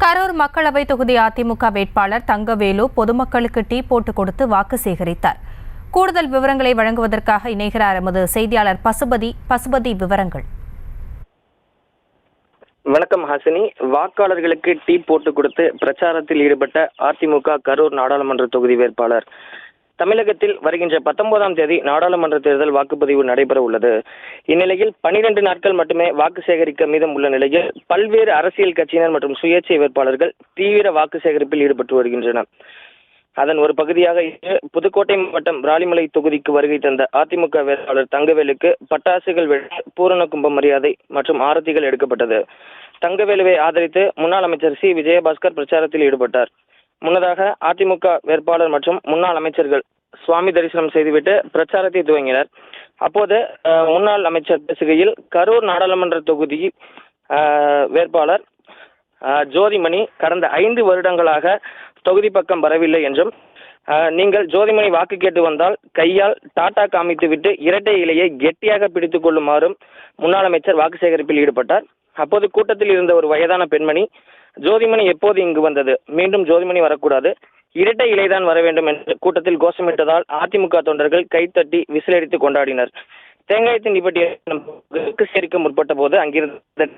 கரூர் மக்களவை தொகுதி அதிமுக வேட்பாளர் தங்கவேலு பொதுமக்களுக்கு டீ போட்டு கொடுத்து வாக்கு சேகரித்தார். கூடுதல் விவரங்களை வழங்குவதற்காக இணைகிறார் எமது செய்தியாளர் பசுபதி. விவரங்கள். வணக்கம் ஹாசினி. வாக்காளர்களுக்கு டீ போட்டு கொடுத்து பிரச்சாரத்தில் ஈடுபட்ட அதிமுக கரூர் நாடாளுமன்ற தொகுதி வேட்பாளர். தமிழகத்தில் வருகின்ற 19ஆம் தேதி நாடாளுமன்ற தேர்தல் வாக்குப்பதிவு நடைபெற உள்ளது. இந்நிலையில் 12 நாட்கள் மட்டுமே வாக்கு சேகரிக்க மீதம் உள்ள நிலையில் பல்வேறு அரசியல் கட்சியினர் மற்றும் சுயேட்சை வேட்பாளர்கள் தீவிர வாக்கு சேகரிப்பில் ஈடுபட்டு வருகின்றனர். அதன் ஒரு பகுதியாக புதுக்கோட்டை மாவட்டம் ராலிமலை தொகுதிக்கு வருகை தந்த அதிமுக வேட்பாளர் தங்கவேலுக்கு பட்டாசுகள் வெடித்து பூரண கும்ப மரியாதை மற்றும் ஆரத்திகள் எடுக்கப்பட்டது. தங்கவேலுவை ஆதரித்து முன்னாள் அமைச்சர் சி விஜயபாஸ்கர் பிரச்சாரத்தில் ஈடுபட்டார். முன்னதாக அதிமுக வேட்பாளர் மற்றும் முன்னாள் அமைச்சர்கள் சுவாமி தரிசனம் செய்துவிட்டு பிரச்சாரத்தை துவங்கினர். அப்போது முன்னாள் அமைச்சர் பேசுகையில் கரூர் நாடாளுமன்ற தொகுதி வேட்பாளர் ஜோதிமணி கடந்த 5 வருடங்களாக தொகுதி பக்கம் வரவில்லை என்றும், நீங்கள் ஜோதிமணி வாக்கு கேட்டு வந்தால் கையால் டாட்டா காமித்து விட்டு இரட்டை இலையை கெட்டியாக பிடித்துக் கொள்ளுமாறும் முன்னாள் அமைச்சர் வாக்கு சேகரிப்பில் ஈடுபட்டார். அப்போது கூட்டத்தில் இருந்த ஒரு வயதான பெண்மணி, ஜோதிமணி எப்போது இங்கு வந்தது, மீண்டும் ஜோதிமணி வரக்கூடாது, இரட்டை இலைதான் வர வேண்டும் என்று கூட்டத்தில் கோஷமிட்டதால் அதிமுக தொண்டர்கள் கைத்தட்டி விசிலடித்து கொண்டாடினர். தேங்காய் நிபட்டிய சேர்க்க முற்பட்ட போது அங்கிருந்த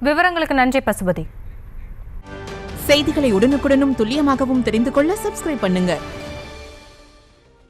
விவரங்களுக்கு நன்றி பசுபதி. செய்திகளை உடனுக்குடனும் துல்லியமாகவும் தெரிந்து கொள்ள சப்ஸ்கிரைப் பண்ணுங்க.